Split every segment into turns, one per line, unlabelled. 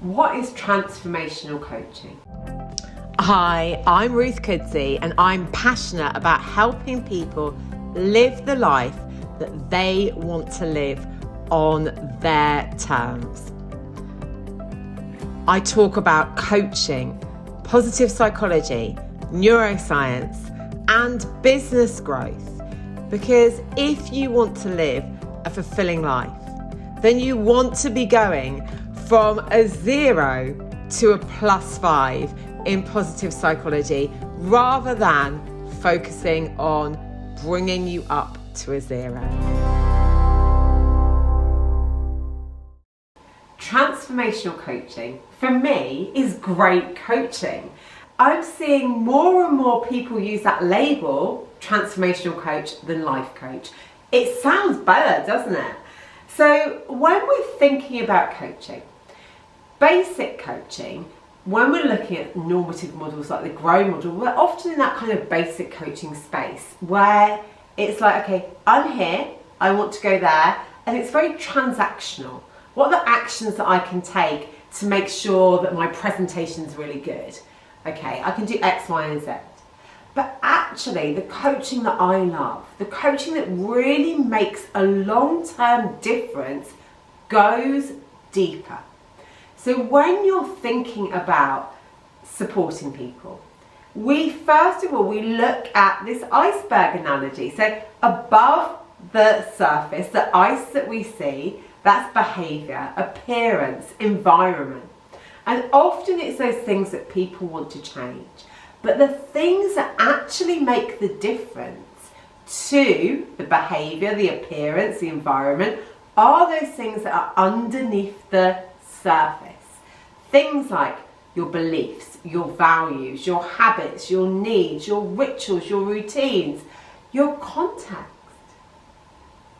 What is transformational coaching?
Hi, I'm Ruth Coodsey and I'm passionate about helping people live the life that they want to live on their terms. I talk about coaching, positive psychology, neuroscience, and business growth. Because if you want to live a fulfilling life, then you want to be going from a 0 to a +5 in positive psychology, rather than focusing on bringing you up to a 0.
Transformational coaching, for me, is great coaching. I'm seeing more and more people use that label, transformational coach, than life coach. It sounds better, doesn't it? So when we're thinking about coaching, basic coaching, when we're looking at normative models like the GROW model, we're often in that kind of basic coaching space where it's like, okay, I'm here, I want to go there, and it's very transactional. What are the actions that I can take to make sure that my presentation is really good? Okay, I can do X, Y, and Z. But actually, the coaching that I love, the coaching that really makes a long-term difference, goes deeper. So when you're thinking about supporting people, first of all, we look at this iceberg analogy. So above the surface, the ice that we see, that's behaviour, appearance, environment. And often it's those things that people want to change. But the things that actually make the difference to the behaviour, the appearance, the environment, are those things that are underneath the surface. Things like your beliefs, your values, your habits, your needs, your rituals, your routines, your context,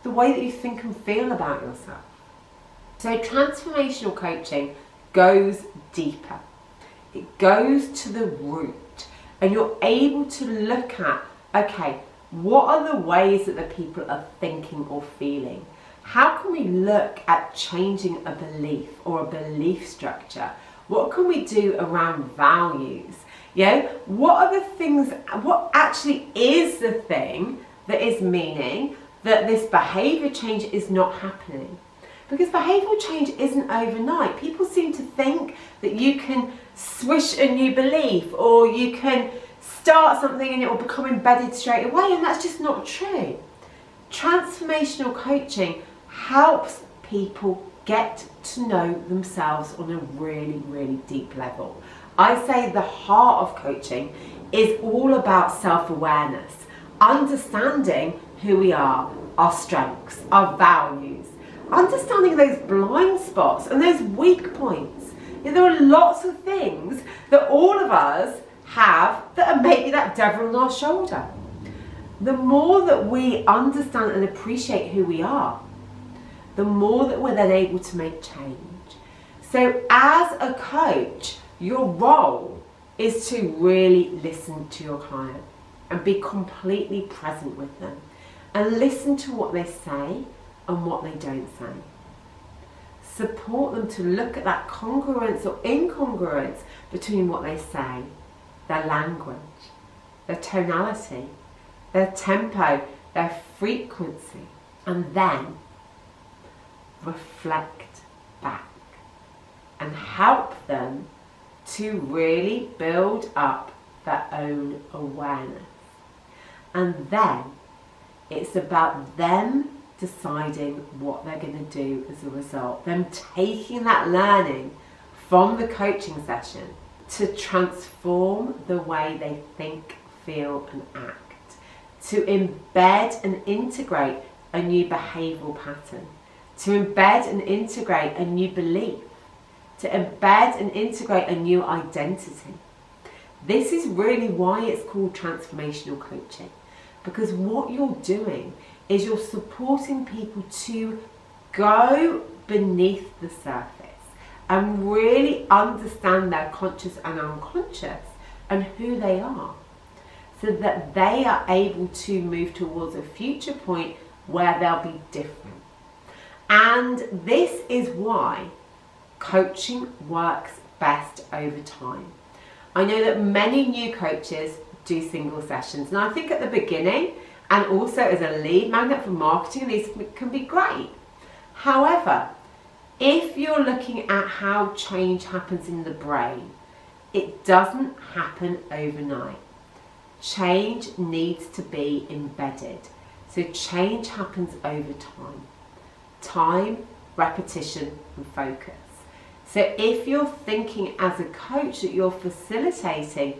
the way that you think and feel about yourself. So transformational coaching goes deeper. It goes to the root, and you're able to look at, okay, what are the ways that the people are thinking or feeling? How can we look at changing a belief or a belief structure? What can we do around values? What are the things, what actually is the thing that is meaning that this behaviour change is not happening? Because behavioural change isn't overnight. People seem to think that you can swish a new belief or you can start something and it will become embedded straight away, and that's just not true. Transformational coaching helps people get to know themselves on a really, really deep level. I say the heart of coaching is all about self-awareness, understanding who we are, our strengths, our values, understanding those blind spots and those weak points. There are lots of things that all of us have that are maybe that devil on our shoulder. The more that we understand and appreciate who we are, the more that we're then able to make change. So as a coach, your role is to really listen to your client and be completely present with them and listen to what they say and what they don't say. Support them to look at that congruence or incongruence between what they say, their language, their tonality, their tempo, their frequency, and then reflect back and help them to really build up their own awareness. And then it's about them deciding what they're going to do as a result, them taking that learning from the coaching session to transform the way they think, feel and act, to embed and integrate a new behavioural pattern, to embed and integrate a new belief, to embed and integrate a new identity. This is really why it's called transformational coaching, because what you're doing is you're supporting people to go beneath the surface and really understand their conscious and unconscious and who they are, so that they are able to move towards a future point where they'll be different. And this is why coaching works best over time. I know that many new coaches do single sessions, and I think at the beginning and also as a lead magnet for marketing, these can be great. However, if you're looking at how change happens in the brain, it doesn't happen overnight. Change needs to be embedded. So change happens over time. Time, repetition, and focus. So if you're thinking as a coach that you're facilitating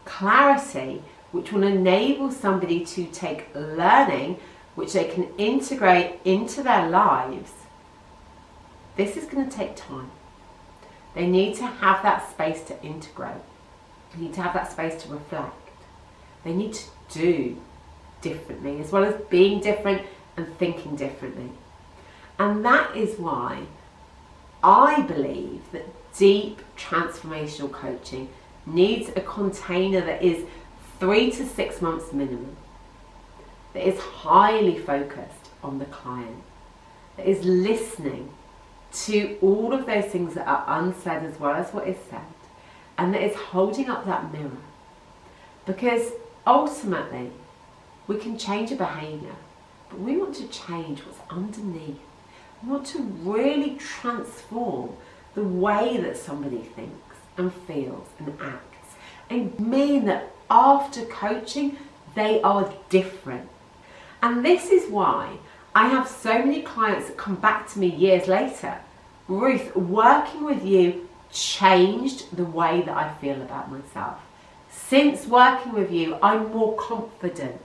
clarity, which will enable somebody to take learning, which they can integrate into their lives, this is going to take time. They need to have that space to integrate. They need to have that space to reflect. They need to do differently, as well as being different and thinking differently. And that is why I believe that deep transformational coaching needs a container that is 3 to 6 months minimum, that is highly focused on the client, that is listening to all of those things that are unsaid as well as what is said, and that is holding up that mirror. Because ultimately, we can change a behaviour, but we want to change what's underneath. We want to really transform the way that somebody thinks and feels and acts, and mean that after coaching, they are different. And this is why I have so many clients that come back to me years later. Ruth, working with you changed the way that I feel about myself. Since working with you, I'm more confident.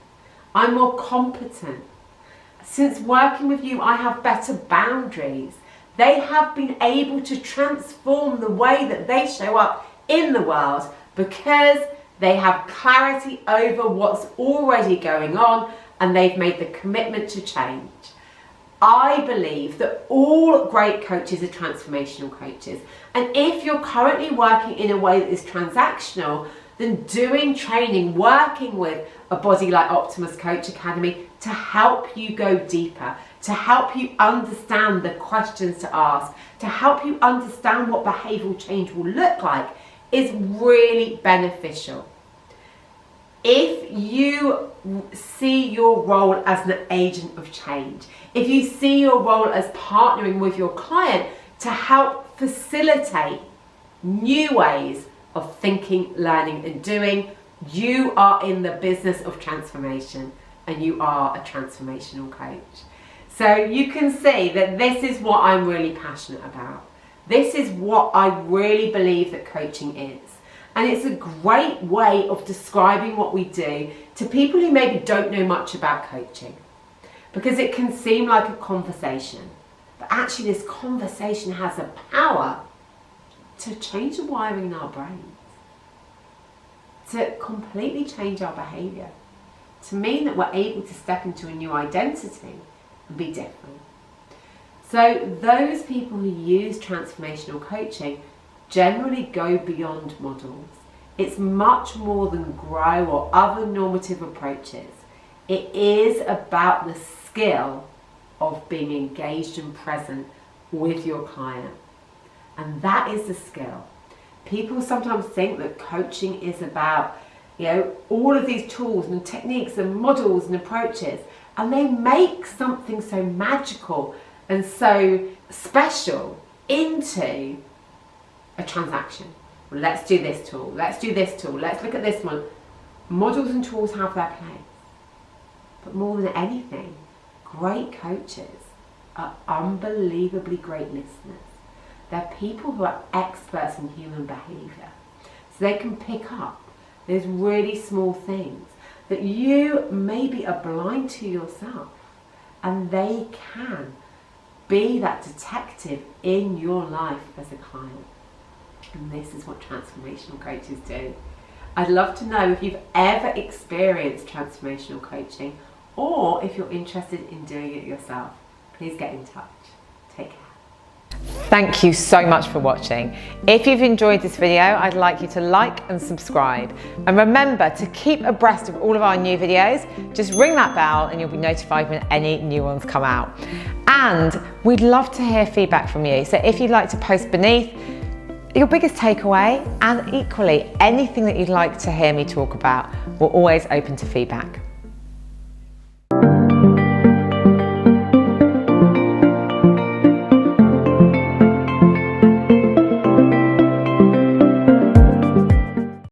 I'm more competent. Since working with you, I have better boundaries. They have been able to transform the way that they show up in the world because they have clarity over what's already going on and they've made the commitment to change. I believe that all great coaches are transformational coaches. And if you're currently working in a way that is transactional, then doing training, working with a Body Like Optimus Coach Academy to help you go deeper, to help you understand the questions to ask, to help you understand what behavioural change will look like, is really beneficial. If you see your role as an agent of change, if you see your role as partnering with your client to help facilitate new ways of thinking, learning and doing, you are in the business of transformation and you are a transformational coach. So you can see that this is what I'm really passionate about. This is what I really believe that coaching is. And it's a great way of describing what we do to people who maybe don't know much about coaching. Because it can seem like a conversation, but actually this conversation has the power to change the wiring in our brains, to completely change our behaviour, to mean that we're able to step into a new identity and be different. So those people who use transformational coaching generally go beyond models. It's much more than grow or other normative approaches. It is about the skill of being engaged and present with your client. And that is the skill. People sometimes think that coaching is about, all of these tools and techniques and models and approaches, and they make something so magical and so special into a transaction. Well, let's do this tool, let's do this tool, let's look at this one. Models and tools have their place. But more than anything, great coaches are unbelievably great listeners. They're people who are experts in human behaviour. So they can pick up those really small things that you maybe are blind to yourself. And they can be that detective in your life as a client. And this is what transformational coaches do. I'd love to know if you've ever experienced transformational coaching, or if you're interested in doing it yourself. Please get in touch. Take care.
Thank you so much for watching. If you've enjoyed this video, I'd like you to like and subscribe. And remember to keep abreast of all of our new videos. Just ring that bell and you'll be notified when any new ones come out. And we'd love to hear feedback from you. So if you'd like to post beneath your biggest takeaway, and equally anything that you'd like to hear me talk about, we're always open to feedback.